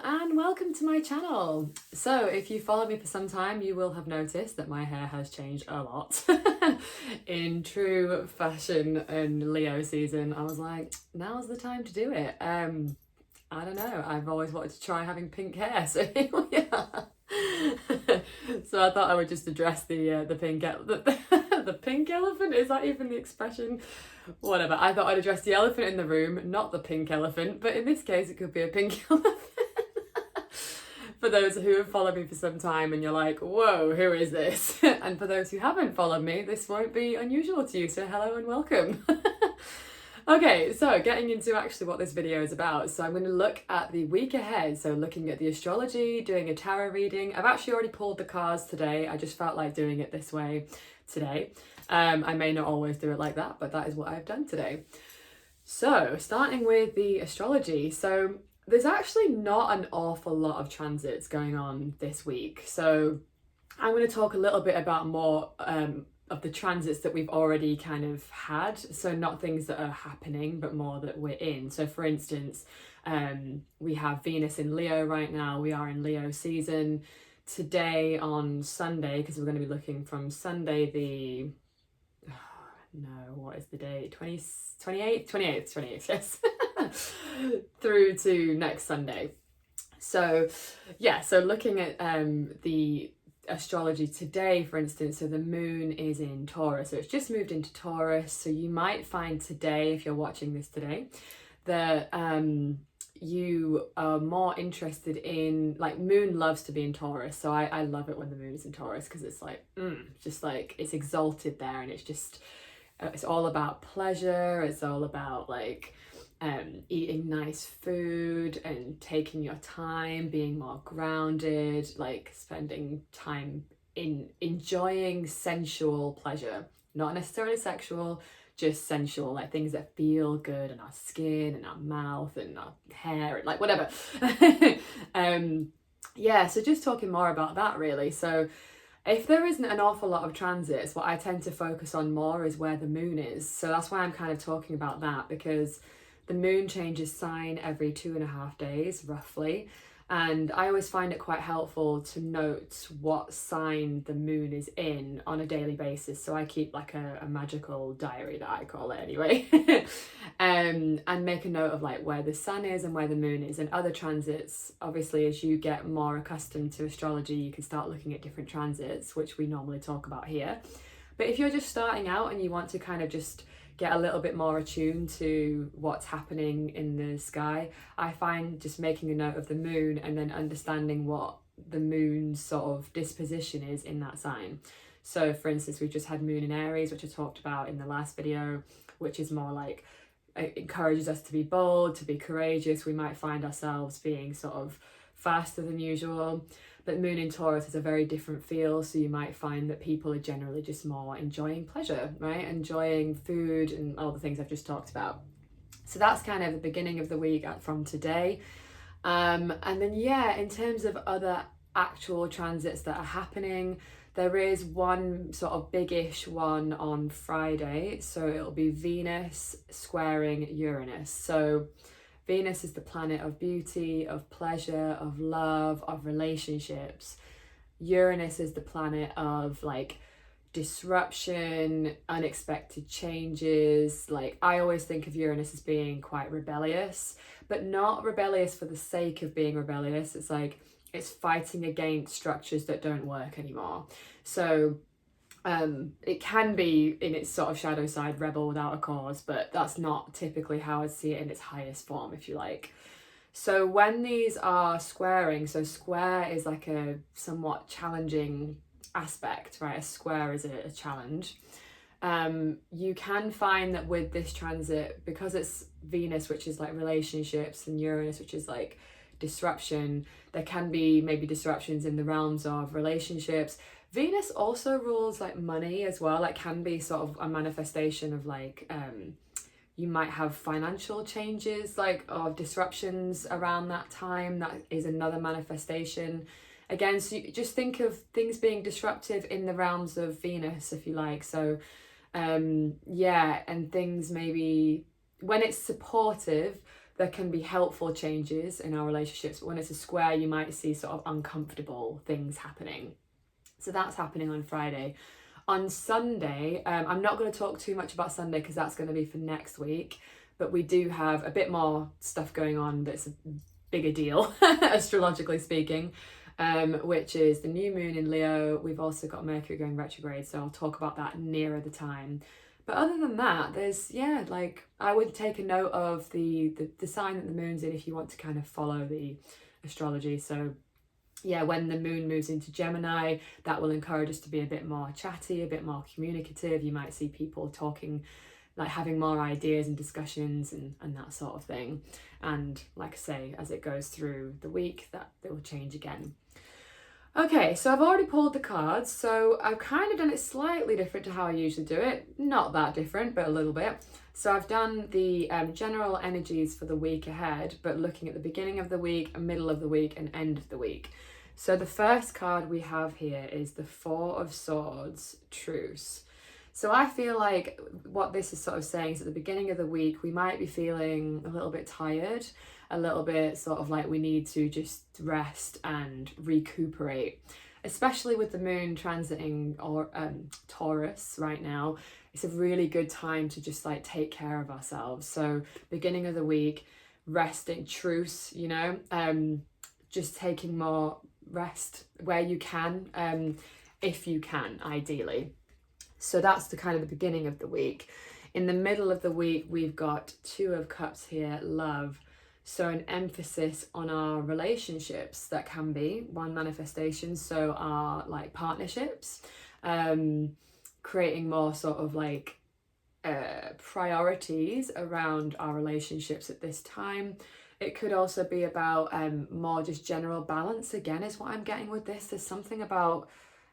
And welcome to my channel. So if you follow me for some time, you will have noticed that my hair has changed a lot. In true fashion and Leo season, I was like, now's the time to do it. I don't know, I've always wanted to try having pink hair, so here we are. So I thought I would just address the pink elephant. Is that even the expression? Whatever. I thought I'd address the elephant in the room, not the pink elephant, but in this case it could be a pink elephant. For those who have followed me for some time and you're like, whoa, who is this? And for those who haven't followed me, this won't be unusual to you, so hello and welcome. Okay, so getting into actually what this video is about. So I'm going to look at the week ahead, so looking at the astrology, doing a tarot reading. I've actually already pulled the cards today. I just felt like doing it this way today. I may not always do it like that, but that is what I've done today. So starting with the astrology. So there's actually not an awful lot of transits going on this week. So I'm going to talk a little bit about more of the transits that we've already kind of had. So not things that are happening, but more that we're in. So for instance, we have Venus in Leo right now. We are in Leo season. Today on Sunday, because we're going to be looking from Sunday the... what is the date? 28th, yes. Through to next Sunday. So yeah, so looking at the astrology today, for instance, so the moon is in Taurus, so it's just moved into Taurus. So you might find today, if you're watching this today, that you are more interested in, like, moon loves to be in Taurus, so I love it when the moon is in Taurus, because it's like just like it's exalted there, and it's just it's all about pleasure. It's all about like eating nice food and taking your time, being more grounded, like spending time in enjoying sensual pleasure, not necessarily sexual, just sensual, like things that feel good in our skin and our mouth and our hair and like whatever. Yeah, so just talking more about that really. So if there isn't an awful lot of transits, what I tend to focus on more is where the moon is. So that's why I'm kind of talking about that, because the moon changes sign every 2.5 days, roughly. And I always find it quite helpful to note what sign the moon is in on a daily basis. So I keep like a magical diary, that I call it anyway, and make a note of like where the sun is and where the moon is. And other transits, obviously, as you get more accustomed to astrology, you can start looking at different transits, which we normally talk about here. But if you're just starting out and you want to kind of just get a little bit more attuned to what's happening in the sky, I find just making a note of the moon and then understanding what the moon's sort of disposition is in that sign. So for instance, we've just had moon in Aries, which I talked about in the last video, which is more like, it encourages us to be bold, to be courageous. We might find ourselves being sort of faster than usual. But moon in Taurus is a very different feel, so you might find that people are generally just more enjoying pleasure, right? Enjoying food and all the things I've just talked about. So that's kind of the beginning of the week from today. And then, yeah, in terms of other actual transits that are happening, there is one sort of big-ish one on Friday. So it'll be Venus squaring Uranus. So Venus is the planet of beauty, of pleasure, of love, of relationships. Uranus is the planet of like disruption, unexpected changes. Like, I always think of Uranus as being quite rebellious, but not rebellious for the sake of being rebellious. It's like it's fighting against structures that don't work anymore. So it can be in its sort of shadow side, rebel without a cause, but that's not typically how I see it in its highest form, if you like. So when these are squaring, so square is like a somewhat challenging aspect, right? A square is a challenge. You can find that with this transit, because it's Venus, which is like relationships, and Uranus, which is like disruption, there can be maybe disruptions in the realms of relationships. Venus also rules like money as well. Like, can be sort of a manifestation of like you might have financial changes, like, or disruptions around that time. That is another manifestation. Again, so you just think of things being disruptive in the realms of Venus, if you like. So yeah, and things maybe when it's supportive, there can be helpful changes in our relationships, but when it's a square, you might see sort of uncomfortable things happening. So that's happening on Friday. On Sunday, I'm not going to talk too much about Sunday because that's going to be for next week, but we do have a bit more stuff going on that's a bigger deal, astrologically speaking, which is the new moon in Leo. We've also got Mercury going retrograde, so I'll talk about that nearer the time. But other than that, there's, yeah, like I would take a note of the sign that the moon's in if you want to kind of follow the astrology. So yeah, when the moon moves into Gemini, that will encourage us to be a bit more chatty, a bit more communicative. You might see people talking, like having more ideas and discussions and that sort of thing. And like I say, as it goes through the week, that it will change again. Okay, so I've already pulled the cards, so I've kind of done it slightly different to how I usually do it. Not that different, but a little bit. So I've done the general energies for the week ahead, but looking at the beginning of the week, middle of the week, and end of the week. So the first card we have here is the Four of Swords, Truce. So I feel like what this is sort of saying is at the beginning of the week, we might be feeling a little bit tired, a little bit sort of like we need to just rest and recuperate, especially with the moon transiting or Taurus right now. It's a really good time to just like take care of ourselves. So beginning of the week, resting, truce, you know, just taking more rest where you can, if you can, ideally. So that's the kind of the beginning of the week. In the middle of the week, we've got Two of Cups here, love. So an emphasis on our relationships. That can be one manifestation. So our like partnerships, creating more sort of like priorities around our relationships at this time. It could also be about more just general balance, again, is what I'm getting with this. There's something about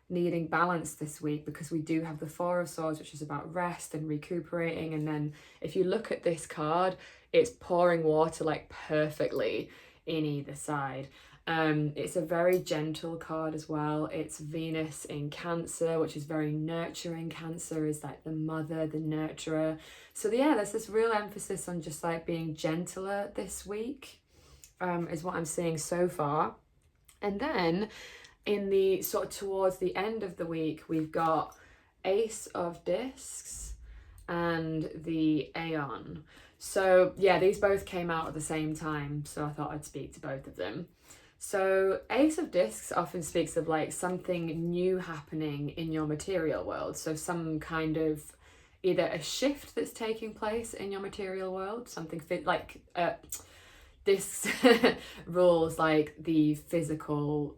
needing balance this week because we do have the Four of Swords, which is about rest and recuperating. And then if you look at this card, it's pouring water like perfectly in either side. It's a very gentle card as well. It's Venus in Cancer, which is very nurturing. Cancer is like the mother, the nurturer. So yeah, there's this real emphasis on just like being gentler this week, is what I'm seeing so far. And then in the sort of towards the end of the week, we've got Ace of Discs and the Aeon. So yeah, these both came out at the same time, so I thought I'd speak to both of them. So Ace of Discs often speaks of like something new happening in your material world. So some kind of either a shift that's taking place in your material world, something like discs rules like the physical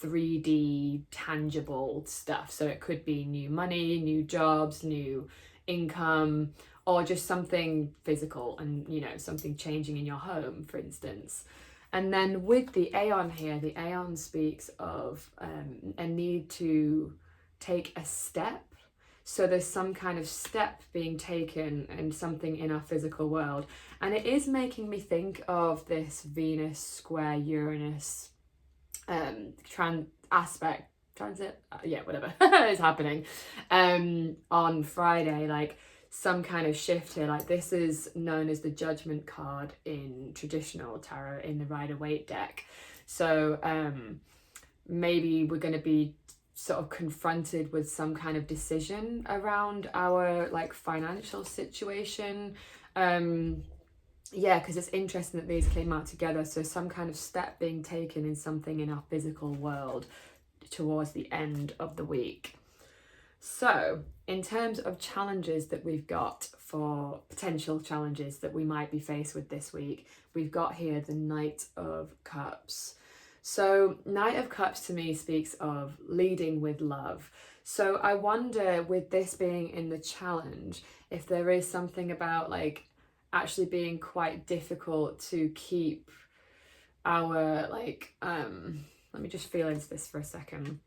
3D tangible stuff. So it could be new money, new jobs, new income, or just something physical and, you know, something changing in your home, for instance. And then with the Aeon here, the Aeon speaks of a need to take a step. So there's some kind of step being taken and something in our physical world. And it is making me think of this Venus square Uranus transit, whatever is happening on Friday, like some kind of shift here. Like this is known as the Judgment card in traditional tarot in the Rider-Waite deck. So maybe we're going to be sort of confronted with some kind of decision around our like financial situation. Yeah, because it's interesting that these came out together. So some kind of step being taken in something in our physical world towards the end of the week. So in terms of challenges that we've got, for potential challenges that we might be faced with this week, we've got here the Knight of Cups. So Knight of Cups to me speaks of leading with love. So I wonder, with this being in the challenge, if there is something about like actually being quite difficult to keep our like let me just feel into this for a second.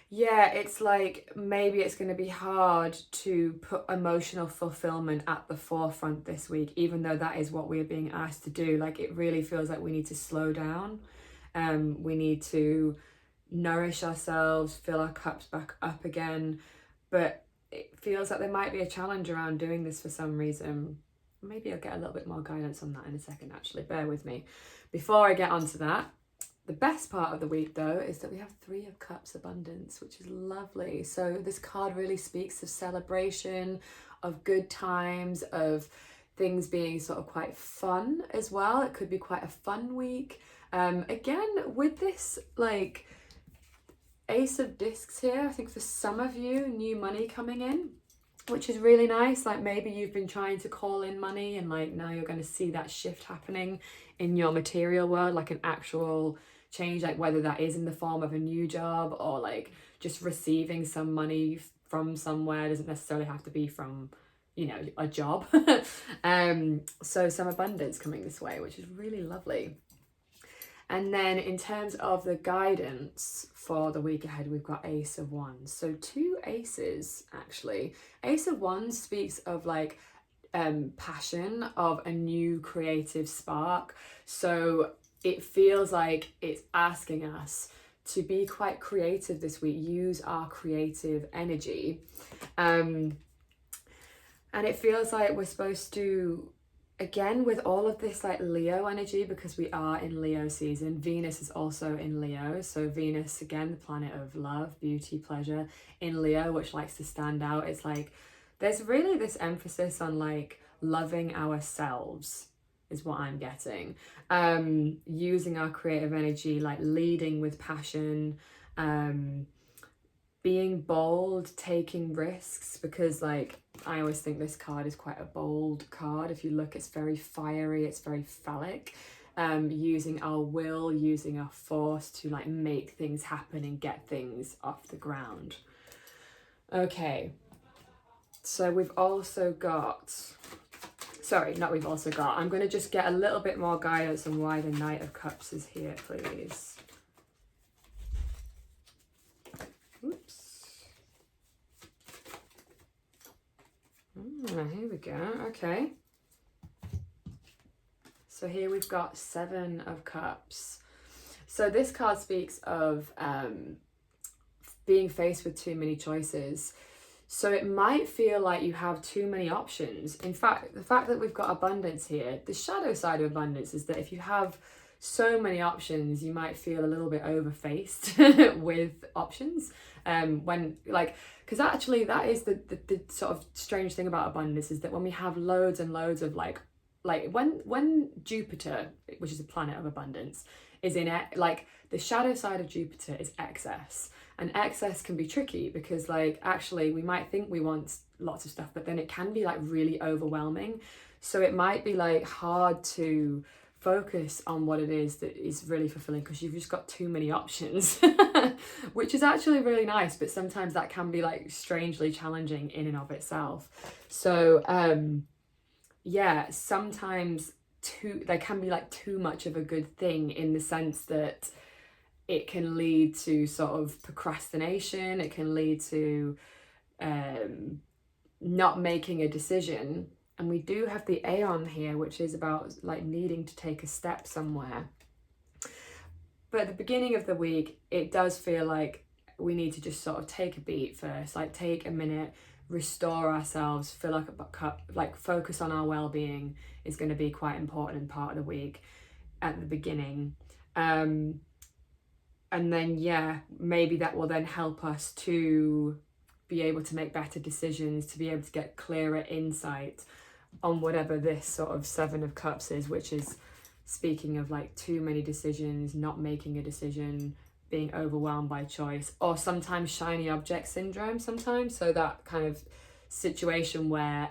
Yeah, it's like maybe it's going to be hard to put emotional fulfillment at the forefront this week, even though that is what we're being asked to do. Like it really feels like we need to slow down. We need to nourish ourselves, fill our cups back up again. But it feels like there might be a challenge around doing this for some reason. maybe I'll get a little bit more guidance on that in a second, actually. Bear with me. Before I get onto that, the best part of the week, though, is that we have 3 of Cups abundance, which is lovely. So this card really speaks of celebration, of good times, of things being sort of quite fun as well. It could be quite a fun week. Again, with this like Ace of Discs here, I think for some of you, new money coming in, which is really nice. Like maybe you've been trying to call in money and like now you're going to see that shift happening in your material world, like an actual change, like whether that is in the form of a new job or like just receiving some money from somewhere. It doesn't necessarily have to be from, you know, a job. So some abundance coming this way, which is really lovely. And then in terms of the guidance for the week ahead, we've got Ace of Wands. So 2 aces, actually. Ace of Wands speaks of like passion, of a new creative spark. So it feels like it's asking us to be quite creative this week, use our creative energy. And it feels like we're supposed to, again, with all of this like Leo energy, because we are in Leo season, Venus is also in Leo. So Venus, again, the planet of love, beauty, pleasure in Leo, which likes to stand out. It's like, there's really this emphasis on like loving ourselves is what I'm getting. Using our creative energy, like leading with passion, being bold, taking risks, because like I always think this card is quite a bold card. If you look, it's very fiery, it's very phallic. Using our will, using our force to like make things happen and get things off the ground. Okay, so we've also got, I'm going to just get a little bit more guidance on why the Knight of Cups is here, please. Oops. Here we go. Okay. So here we've got 7 of Cups. So this card speaks of being faced with too many choices. So it might feel like you have too many options. In fact, the fact that we've got abundance here, the shadow side of abundance is that if you have so many options, you might feel a little bit overfaced with options. When like, because actually that is the sort of strange thing about abundance, is that when we have loads and loads of like when Jupiter, which is a planet of abundance, is in it, like the shadow side of Jupiter is excess. And excess can be tricky because like actually we might think we want lots of stuff, but then it can be like really overwhelming. So it might be like hard to focus on what it is that is really fulfilling because you've just got too many options, which is actually really nice, but sometimes that can be like strangely challenging in and of itself. So yeah, sometimes there can be like too much of a good thing, in the sense that it can lead to sort of procrastination. It can lead to not making a decision. And we do have the Aeon here, which is about like needing to take a step somewhere. But at the beginning of the week, it does feel like we need to just sort of take a beat first, like take a minute, restore ourselves, fill up a cup, like focus on our well-being is going to be quite important part of the week at the beginning. And then, yeah, maybe that will then help us to be able to make better decisions, to be able to get clearer insight on whatever this sort of 7 of Cups is, which is speaking of like too many decisions, not making a decision, being overwhelmed by choice, or sometimes shiny object syndrome sometimes. So that kind of situation where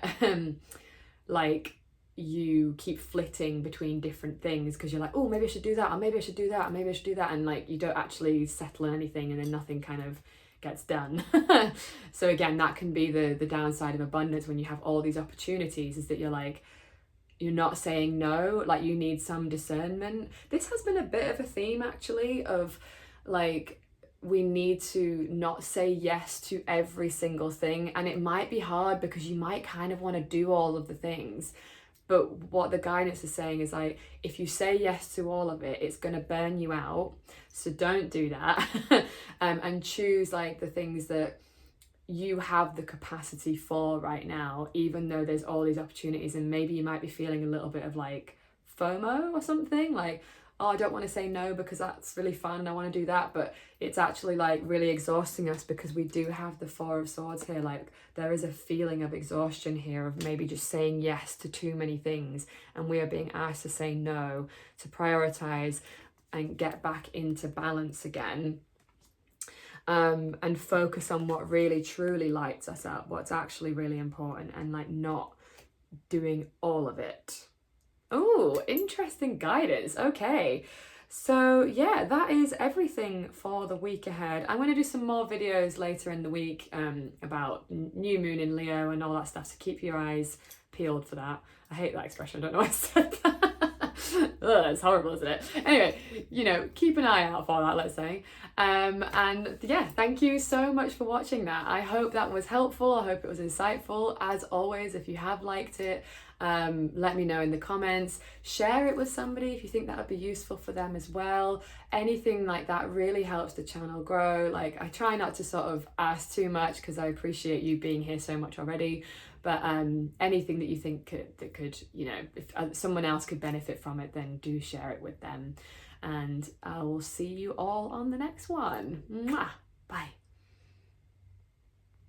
like you keep flitting between different things because you're like, oh, maybe I should do that, or maybe I should do that, or maybe I should do that, and like you don't actually settle on anything, and then nothing kind of gets done. So again, that can be the downside of abundance when you have all these opportunities, is that you're not saying no, like you need some discernment. This has been a bit of a theme actually of like, we need to not say yes to every single thing, and it might be hard because you might kind of want to do all of the things. But what the guidance is saying is like, if you say yes to all of it, it's going to burn you out. So don't do that. And choose like the things that you have the capacity for right now, even though there's all these opportunities. And maybe you might be feeling a little bit of like FOMO or something, like, oh, I don't want to say no because that's really fun, I want to do that, but it's actually like really exhausting us because we do have the Four of Swords here. Like there is a feeling of exhaustion here, of maybe just saying yes to too many things, and we are being asked to say no, to prioritize and get back into balance again, and focus on what really truly lights us up, what's actually really important, and like not doing all of it. Oh, interesting guidance. Okay. So yeah, that is everything for the week ahead. I'm going to do some more videos later in the week about new moon in Leo and all that stuff, so keep your eyes peeled for that. I hate that expression, I don't know why I said that. Ugh, it's horrible, isn't it? Anyway, you know, keep an eye out for that, let's say. And yeah, thank you so much for watching that. I hope that was helpful. I hope it was insightful. As always, if you have liked it, let me know in the comments. Share it with somebody if you think that would be useful for them as well. Anything like that really helps the channel grow. Like, I try not to sort of ask too much because I appreciate you being here so much already. But anything that you think could, you know, if someone else could benefit from it, then do share it with them. And I will see you all on the next one. Mwah! Bye.